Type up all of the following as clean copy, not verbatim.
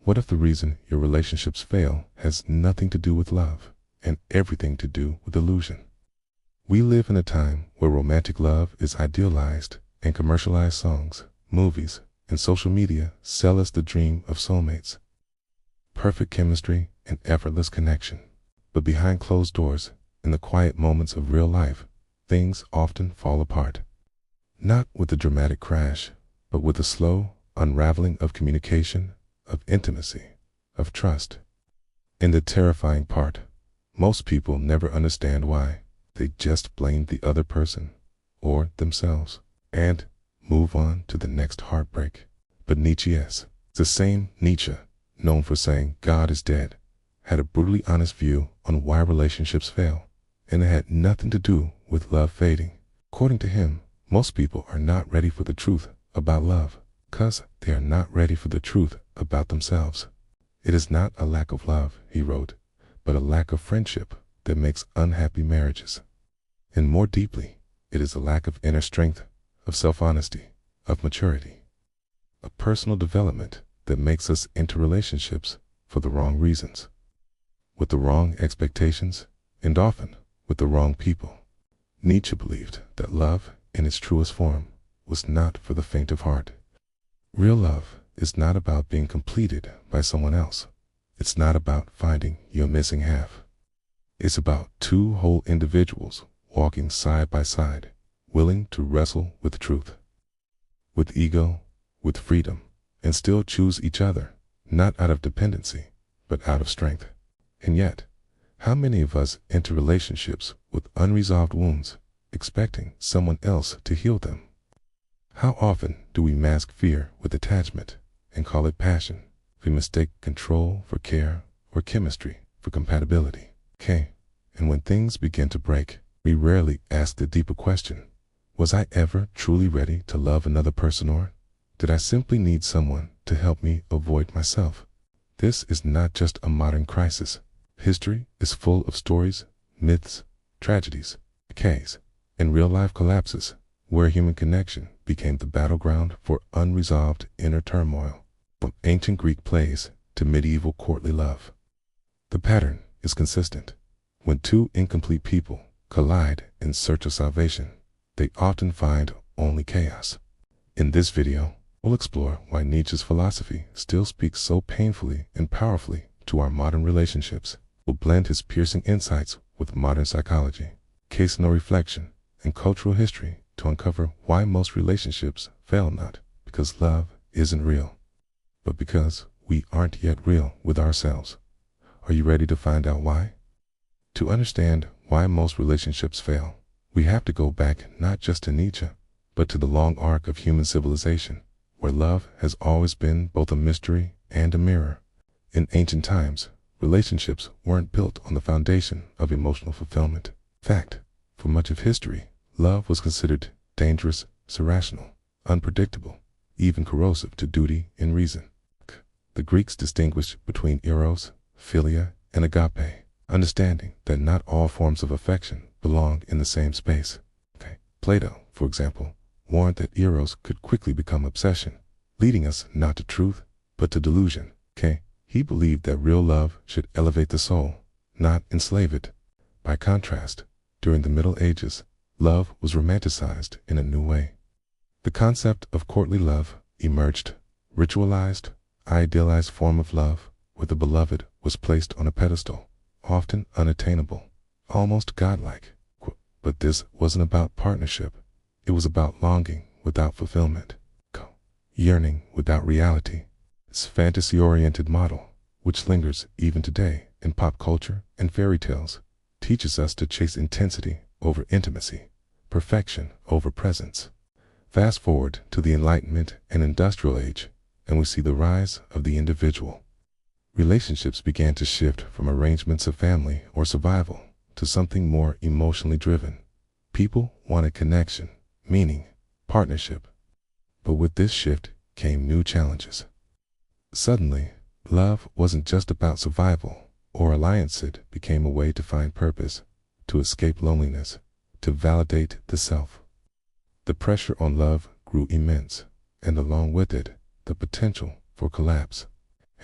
What if the reason your relationships fail has nothing to do with love and everything to do with illusion? We live in a time where romantic love is idealized, and commercialized songs, movies, and social media sell us the dream of soulmates, perfect chemistry, and effortless connection. But behind closed doors, in the quiet moments of real life, things often fall apart. Not with a dramatic crash, but with a slow unraveling of communication, of intimacy, of trust. And the terrifying part, most people never understand why. They just blame the other person or themselves and move on to the next heartbreak. But Nietzsche, the same Nietzsche, known for saying God is dead, had a brutally honest view on why relationships fail, and it had nothing to do with love fading. According to him, most people are not ready for the truth about love because they are not ready for the truth about themselves. It is not a lack of love, he wrote, but a lack of friendship that makes unhappy marriages. And more deeply, it is a lack of inner strength, of self-honesty, of maturity, a personal development that makes us enter relationships for the wrong reasons, with the wrong expectations, and often with the wrong people. Nietzsche believed that love, in its truest form, was not for the faint of heart. Real love is not about being completed by someone else. It's not about finding your missing half. It's about two whole individuals walking side by side, willing to wrestle with truth, with ego, with freedom, and still choose each other, not out of dependency, but out of strength. And yet, how many of us enter relationships with unresolved wounds, expecting someone else to heal them? How often do we mask fear with attachment and call it passion? We mistake control for care or chemistry for compatibility. And when things begin to break, we rarely ask the deeper question, was I ever truly ready to love another person, or did I simply need someone to help me avoid myself? This is not just a modern crisis. History is full of stories, myths, tragedies, decays, and real-life collapses where human connection became the battleground for unresolved inner turmoil, from ancient Greek plays to medieval courtly love. The pattern is consistent. When two incomplete people collide in search of salvation, they often find only chaos. In this video, we'll explore why Nietzsche's philosophy still speaks so painfully and powerfully to our modern relationships. We'll blend his piercing insights with modern psychology, case-no reflection, and cultural history to uncover why most relationships fail, not because love isn't real, but because we aren't yet real with ourselves. Are you ready to find out why? To understand why most relationships fail, we have to go back not just to Nietzsche, but to the long arc of human civilization, where love has always been both a mystery and a mirror. In ancient times, relationships weren't built on the foundation of emotional fulfillment. In fact, for much of history, love was considered dangerous, irrational, unpredictable, even corrosive to duty and reason. The Greeks distinguished between eros, philia, and agape, understanding that not all forms of affection belong in the same space. Plato, for example, warned that eros could quickly become obsession, leading us not to truth, but to delusion. He believed that real love should elevate the soul, not enslave it. By contrast, during the Middle Ages, love was romanticized in a new way. The concept of courtly love emerged, ritualized, idealized form of love, where the beloved was placed on a pedestal, often unattainable, almost godlike. But this wasn't about partnership. It was about longing without fulfillment, yearning without reality. This fantasy-oriented model, which lingers even today in pop culture and fairy tales, teaches us to chase intensity over intimacy, perfection over presence. Fast forward to the Enlightenment and Industrial Age, and we see the rise of the individual. Relationships began to shift from arrangements of family or survival to something more emotionally driven. People wanted connection, meaning, partnership. But with this shift came new challenges. Suddenly, love wasn't just about survival or alliance. It became a way to find purpose, to escape loneliness, to validate the self. The pressure on love grew immense, and along with it, the potential for collapse.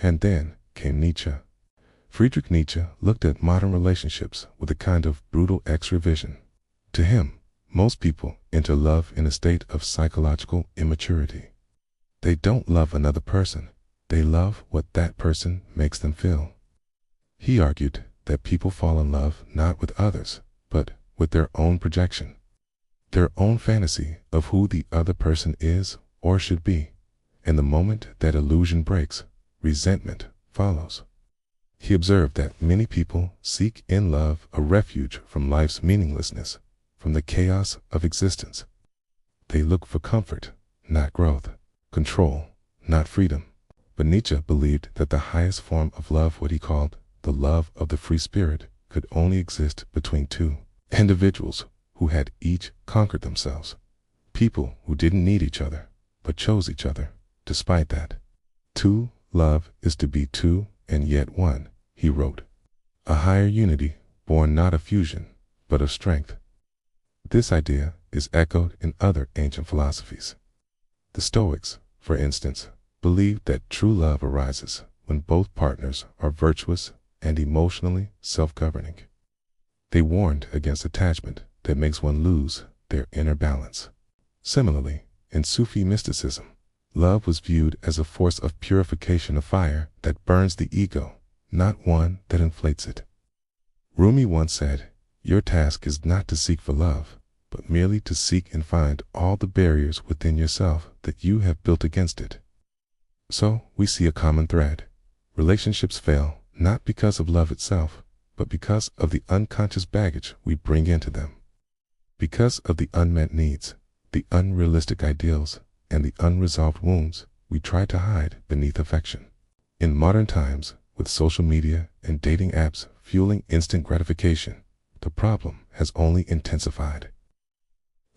And then came Nietzsche. Friedrich Nietzsche looked at modern relationships with a kind of brutal X-ray vision. To him, most people enter love in a state of psychological immaturity. They don't love another person, they love what that person makes them feel. He argued that people fall in love not with others, but with their own projection, their own fantasy of who the other person is or should be. And the moment that illusion breaks, resentment follows. He observed that many people seek in love a refuge from life's meaninglessness, from the chaos of existence. They look for comfort, not growth, control, not freedom. But Nietzsche believed that the highest form of love, what he called the love of the free spirit, could only exist between two individuals who had each conquered themselves. People who didn't need each other, but chose each other despite that. To love is to be two and yet one, he wrote. A higher unity, born not of fusion, but of strength. This idea is echoed in other ancient philosophies. The Stoics, for instance, believed that true love arises when both partners are virtuous and emotionally self-governing. They warned against attachment that makes one lose their inner balance. Similarly, in Sufi mysticism, love was viewed as a force of purification of fire that burns the ego, not one that inflates it. Rumi once said, "Your task is not to seek for love, but merely to seek and find all the barriers within yourself that you have built against it." So we see a common thread. Relationships fail not because of love itself, but because of the unconscious baggage we bring into them. Because of the unmet needs, the unrealistic ideals, and the unresolved wounds we try to hide beneath affection. In modern times, with social media and dating apps fueling instant gratification, the problem has only intensified.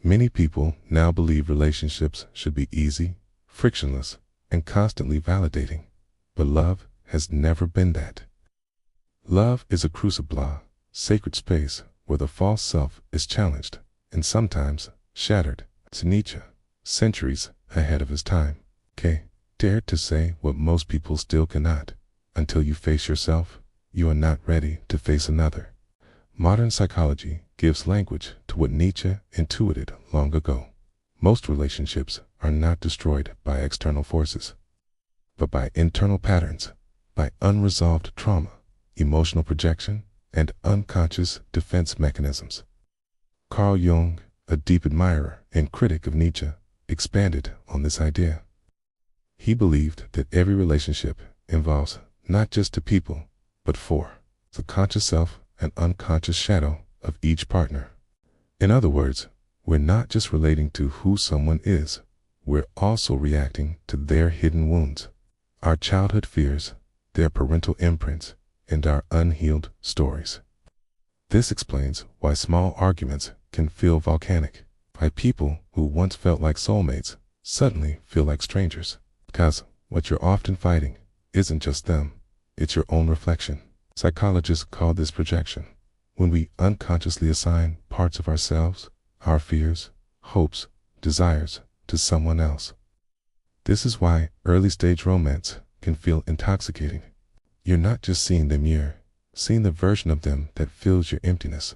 Many people now believe relationships should be easy, frictionless, and constantly validating, but love has never been that. Love is a crucible, sacred space where the false self is challenged and sometimes shattered. To Nietzsche, centuries ahead of his time, dared to say what most people still cannot. Until you face yourself, you are not ready to face another. Modern psychology gives language to what Nietzsche intuited long ago. Most relationships are not destroyed by external forces, but by internal patterns, by unresolved trauma, emotional projection, and unconscious defense mechanisms. Carl Jung, a deep admirer and critic of Nietzsche, expanded on this idea. He believed that every relationship involves not just two people, but four, the conscious self and unconscious shadow of each partner. In other words, we're not just relating to who someone is, we're also reacting to their hidden wounds, our childhood fears, their parental imprints, and our unhealed stories. This explains why small arguments can feel volcanic, why people who once felt like soulmates suddenly feel like strangers, because what you're often fighting isn't just them, it's your own reflection. Psychologists call this projection, when we unconsciously assign parts of ourselves, our fears, hopes, desires, to someone else. This is why early-stage romance can feel intoxicating. You're not just seeing them, you're seeing the version of them that fills your emptiness.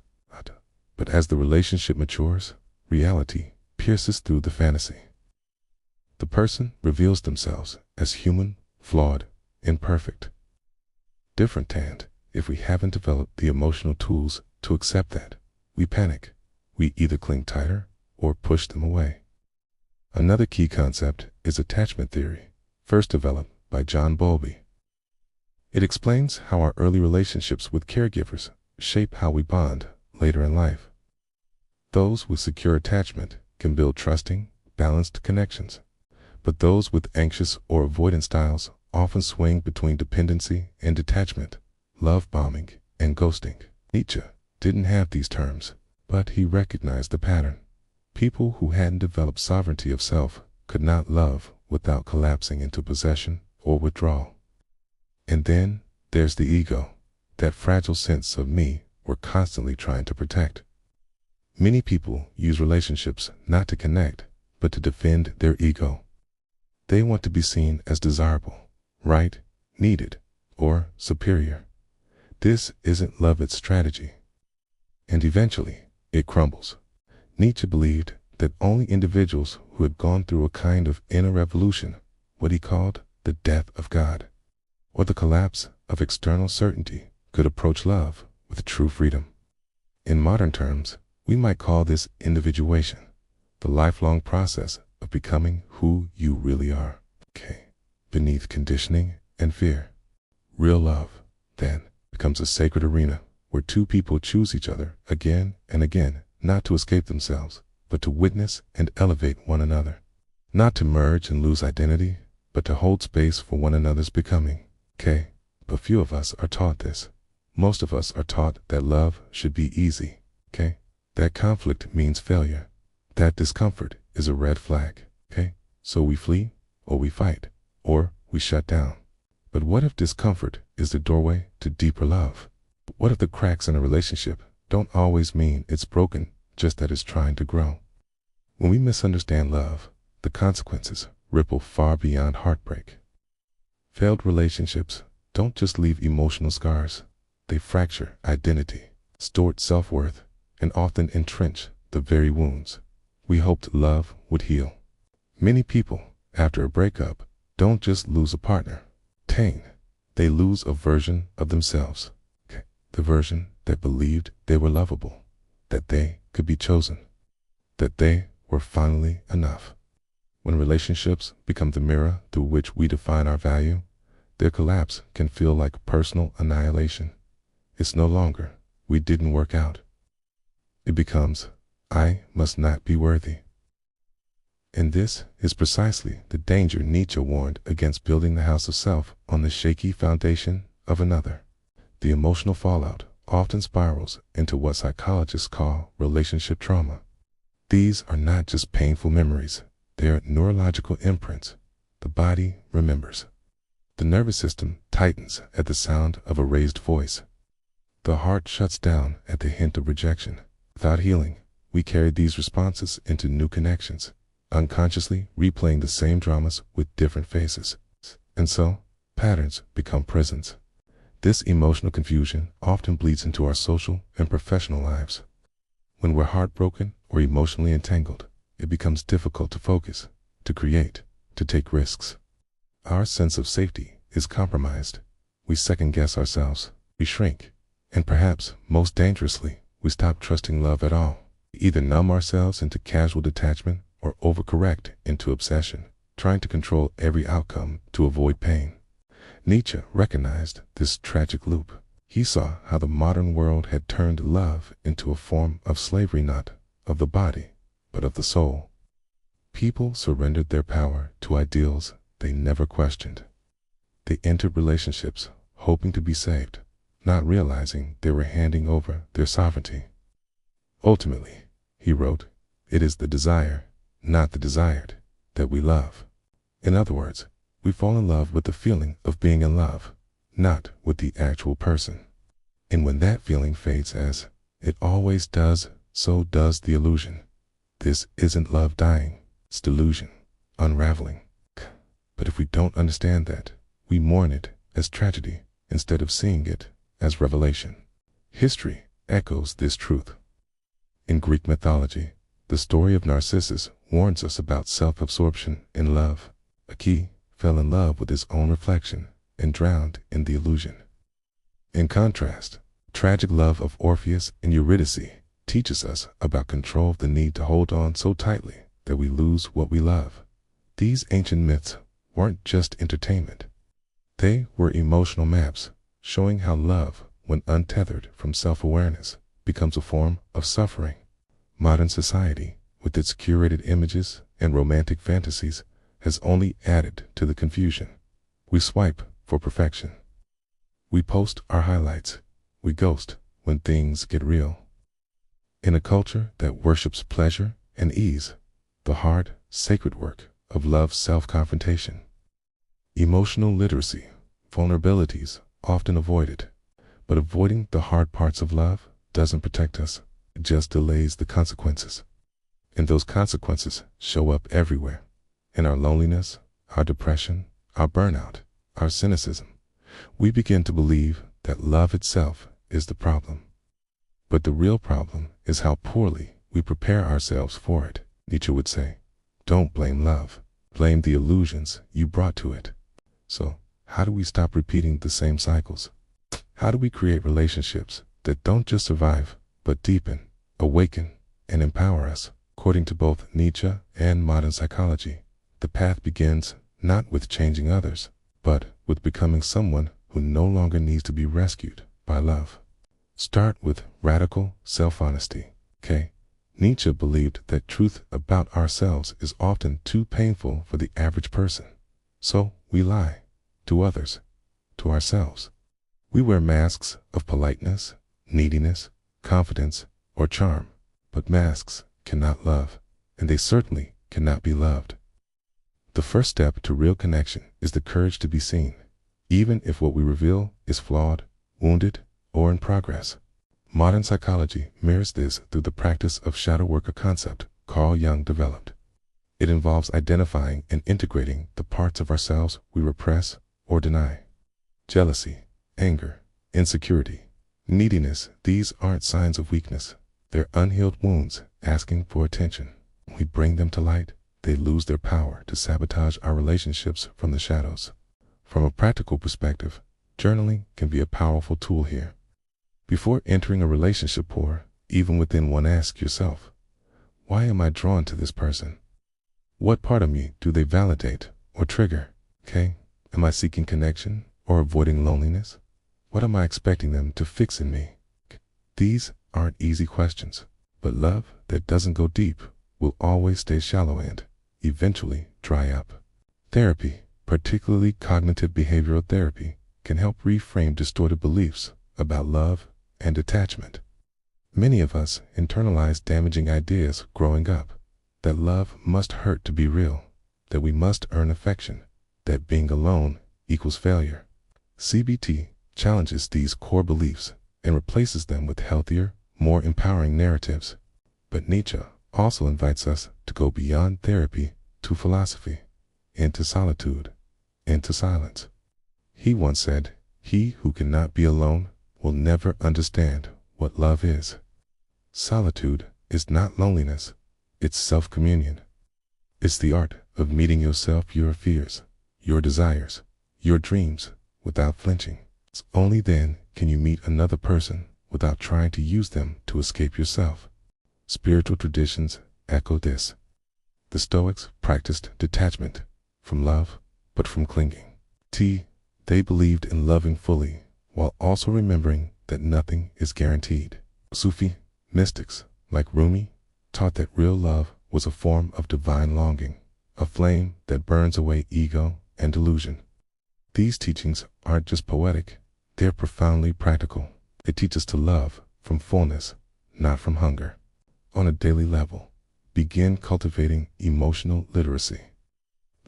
But as the relationship matures, reality pierces through the fantasy. The person reveals themselves as human, flawed, imperfect, different, and if we haven't developed the emotional tools to accept that, we panic. We either cling tighter or push them away. Another key concept is attachment theory, first developed by John Bowlby. It explains how our early relationships with caregivers shape how we bond later in life. Those with secure attachment can build trusting, balanced connections, but those with anxious or avoidant styles often swing between dependency and detachment, love bombing and ghosting. Nietzsche didn't have these terms, but he recognized the pattern. People who hadn't developed sovereignty of self could not love without collapsing into possession or withdrawal. And then there's the ego, that fragile sense of me we're constantly trying to protect. Many people use relationships not to connect, but to defend their ego. They want to be seen as desirable, right, needed, or superior. This isn't love, it's strategy. And eventually, it crumbles. Nietzsche believed that only individuals who had gone through a kind of inner revolution, what he called the death of God, or the collapse of external certainty, could approach love with true freedom. In modern terms, we might call this individuation, the lifelong process of becoming who you really are, beneath conditioning and fear. Real love, then, becomes a sacred arena where two people choose each other again and again, not to escape themselves, but to witness and elevate one another. Not to merge and lose identity, but to hold space for one another's becoming. But few of us are taught this. Most of us are taught that love should be easy. That conflict means failure. That discomfort is a red flag. So we flee, or we fight, or we shut down. But what if discomfort is the doorway to deeper love? What if the cracks in a relationship don't always mean it's broken, just that it's trying to grow? When we misunderstand love, the consequences ripple far beyond heartbreak. Failed relationships don't just leave emotional scars. They fracture identity, distort self-worth, and often entrench the very wounds we hoped love would heal. Many people, after a breakup, don't just lose a partner. They lose a version of themselves. The version that believed they were lovable, that they could be chosen, that they were finally enough. When relationships become the mirror through which we define our value, their collapse can feel like personal annihilation. It's no longer, we didn't work out. It becomes, I must not be worthy. And this is precisely the danger Nietzsche warned against, building the house of self on the shaky foundation of another. The emotional fallout often spirals into what psychologists call relationship trauma. These are not just painful memories, they are neurological imprints. The body remembers. The nervous system tightens at the sound of a raised voice. The heart shuts down at the hint of rejection. Without healing, we carry these responses into new connections, unconsciously replaying the same dramas with different faces. And so, patterns become prisons. This emotional confusion often bleeds into our social and professional lives. When we're heartbroken or emotionally entangled, it becomes difficult to focus, to create, to take risks. Our sense of safety is compromised. We second-guess ourselves, we shrink, and perhaps, most dangerously, we stop trusting love at all. We either numb ourselves into casual detachment or overcorrect into obsession, trying to control every outcome to avoid pain. Nietzsche recognized this tragic loop. He saw how the modern world had turned love into a form of slavery, not of the body, but of the soul. People surrendered their power to ideals they never questioned. They entered relationships hoping to be saved, not realizing they were handing over their sovereignty. Ultimately, he wrote, it is the desire, not the desired, that we love. In other words, we fall in love with the feeling of being in love, not with the actual person. And when that feeling fades, as it always does, so does the illusion. This isn't love dying, it's delusion, unraveling. But if we don't understand that, we mourn it as tragedy instead of seeing it as revelation. History echoes this truth. In Greek mythology, the story of Narcissus warns us about self-absorption in love. Achilles fell in love with his own reflection and drowned in the illusion. In contrast, the tragic love of Orpheus and Eurydice teaches us about control, of the need to hold on so tightly that we lose what we love. These ancient myths weren't just entertainment. They were emotional maps showing how love, when untethered from self-awareness, becomes a form of suffering. Modern society, with its curated images and romantic fantasies, has only added to the confusion. We swipe for perfection. We post our highlights. We ghost when things get real. In a culture that worships pleasure and ease, the hard, sacred work of love's self-confrontation. Emotional literacy, vulnerabilities often avoided, but avoiding the hard parts of love doesn't protect us, it just delays the consequences. And those consequences show up everywhere, in our loneliness, our depression, our burnout, our cynicism, We begin to believe that love itself is the problem. But the real problem is how poorly we prepare ourselves for it. Nietzsche would say, "Don't blame love. Blame the illusions you brought to it." So, how do we stop repeating the same cycles? How do we create relationships that don't just survive, but deepen, awaken, and empower us? According to both Nietzsche and modern psychology, the path begins not with changing others, but with becoming someone who no longer needs to be rescued by love. Start with radical self-honesty. Okay? Nietzsche believed that truth about ourselves is often too painful for the average person. So we lie to others, to ourselves. We wear masks of politeness, neediness, confidence, or charm, but masks cannot love, and they certainly cannot be loved. The first step to real connection is the courage to be seen, even if what we reveal is flawed, wounded, or in progress. Modern psychology mirrors this through the practice of shadow work, a concept Carl Jung developed. It involves identifying and integrating the parts of ourselves we repress or deny. Jealousy, anger, insecurity, neediness, these aren't signs of weakness. They're unhealed wounds asking for attention. When we bring them to light, they lose their power to sabotage our relationships from the shadows. From a practical perspective, journaling can be a powerful tool here. Before entering a relationship or even within one, ask yourself, why am I drawn to this person? What part of me do they validate or trigger? Okay? Am I seeking connection or avoiding loneliness? What am I expecting them to fix in me? These aren't easy questions, but love that doesn't go deep will always stay shallow and eventually dry up. Therapy, particularly cognitive behavioral therapy, can help reframe distorted beliefs about love and attachment. Many of us internalize damaging ideas growing up, that love must hurt to be real, that we must earn affection, that being alone equals failure. CBT challenges these core beliefs and replaces them with healthier, more empowering narratives. But Nietzsche also invites us to go beyond therapy to philosophy, into solitude, into silence. He once said, "He who cannot be alone will never understand what love is." Solitude is not loneliness, it's self-communion. It's the art of meeting yourself, your fears, your desires, your dreams, without flinching. It's only then can you meet another person without trying to use them to escape yourself. Spiritual traditions echo this. The Stoics practiced detachment from love, but from clinging. They believed in loving fully, while also remembering that nothing is guaranteed. Sufi mystics, like Rumi, taught that real love was a form of divine longing, a flame that burns away ego and delusion. These teachings aren't just poetic, they're profoundly practical. They teach us to love from fullness, not from hunger. On a daily level, begin cultivating emotional literacy.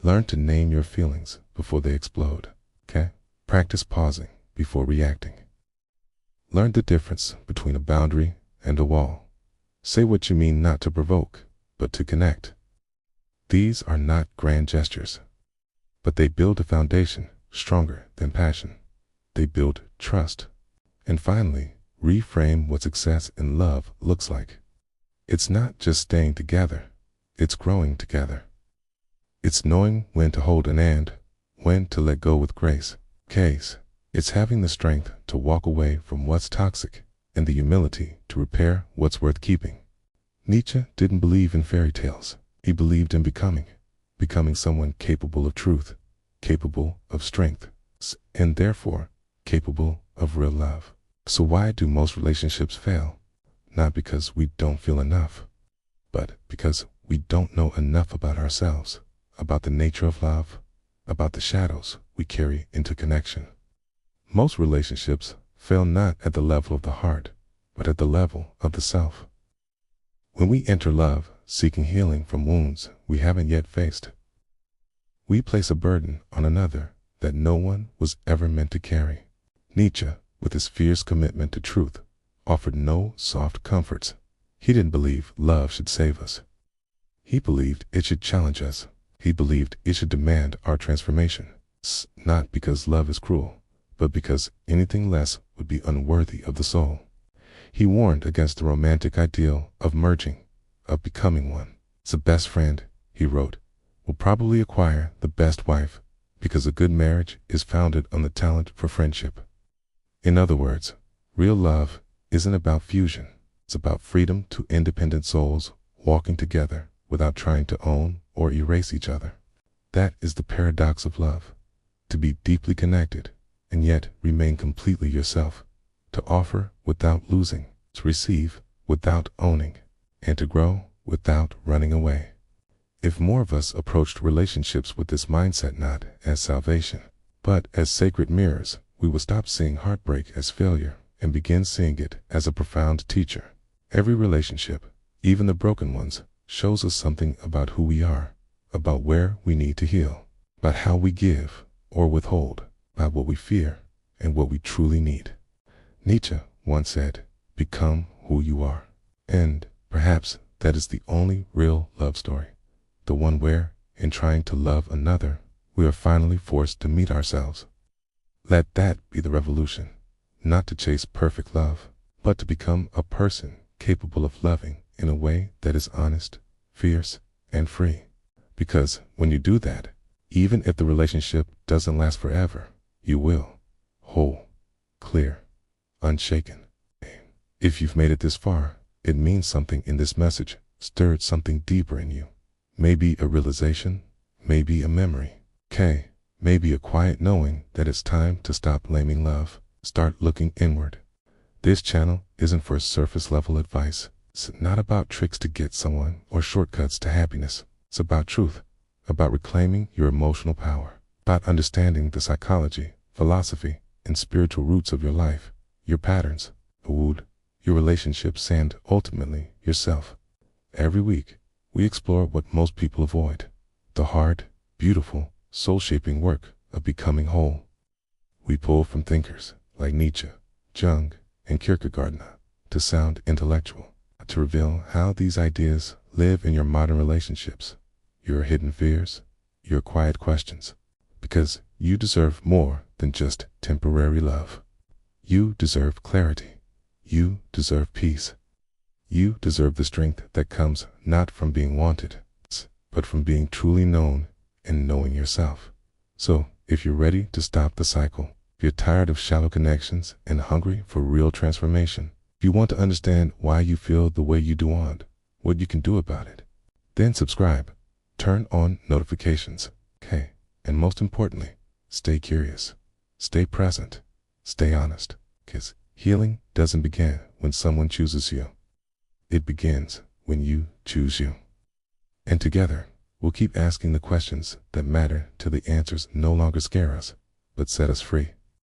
Learn to name your feelings before they explode, okay? Practice pausing before reacting. Learn the difference between a boundary and a wall. Say what you mean, not to provoke, but to connect. These are not grand gestures, but they build a foundation stronger than passion. They build trust. And finally, reframe what success in love looks like. It's not just staying together, it's growing together. It's knowing when to hold an and when to let go with grace. It's having the strength to walk away from what's toxic and the humility to repair what's worth keeping. Nietzsche didn't believe in fairy tales. He believed in becoming someone capable of truth, capable of strength, and therefore capable of real love. So why do most relationships fail? Not because we don't feel enough, but because we don't know enough about ourselves, about the nature of love, about the shadows we carry into connection. Most relationships fail not at the level of the heart, but at the level of the self. When we enter love, seeking healing from wounds we haven't yet faced, we place a burden on another that no one was ever meant to carry. Nietzsche, with his fierce commitment to truth, offered no soft comforts. He didn't believe love should save us. He believed it should challenge us. He believed it should demand our transformation. Not because love is cruel, but because anything less would be unworthy of the soul. He warned against the romantic ideal of merging, of becoming one. The best friend, he wrote, will probably acquire the best wife, because a good marriage is founded on the talent for friendship. In other words, real love isn't about fusion. It's about freedom to independent souls walking together without trying to own or erase each other. That is the paradox of love. To be deeply connected and yet remain completely yourself. To offer without losing, to receive without owning, and to grow without running away. If more of us approached relationships with this mindset not as salvation, but as sacred mirrors, we will stop seeing heartbreak as failure and begin seeing it as a profound teacher. Every relationship, even the broken ones, shows us something about who we are, about where we need to heal, about how we give or withhold, about what we fear and what we truly need. Nietzsche once said, "Become who you are." And perhaps that is the only real love story, the one where, in trying to love another, we are finally forced to meet ourselves. Let that be the revolution, not to chase perfect love, but to become a person capable of loving in a way that is honest, fierce, and free. Because when you do that, even if the relationship doesn't last forever, you will, whole, clear, unshaken. If you've made it this far, it means something in this message stirred something deeper in you. Maybe a realization, maybe a memory, maybe a quiet knowing that it's time to stop blaming love, start looking inward. This channel isn't for surface level advice. It's not about tricks to get someone or shortcuts to happiness. It's about truth, about reclaiming your emotional power, about understanding the psychology, philosophy, and spiritual roots of your life, your patterns, the wound, your relationships, and ultimately yourself. Every week, we explore what most people avoid, the hard, beautiful, soul-shaping work of becoming whole. We pull from thinkers like Nietzsche, Jung, and Kierkegaard to sound intellectual, to reveal how these ideas live in your modern relationships, your hidden fears, your quiet questions, because you deserve more than just temporary love. You deserve clarity. You deserve peace. You deserve the strength that comes not from being wanted, but from being truly known and knowing yourself. So, if you're ready to stop the cycle, if you're tired of shallow connections and hungry for real transformation, if you want to understand why you feel the way you do and what you can do about it, then subscribe, turn on notifications, and most importantly, stay curious, stay present, stay honest, because healing doesn't begin when someone chooses you. It begins when you choose you. And together, we'll keep asking the questions that matter till the answers no longer scare us, but set us free.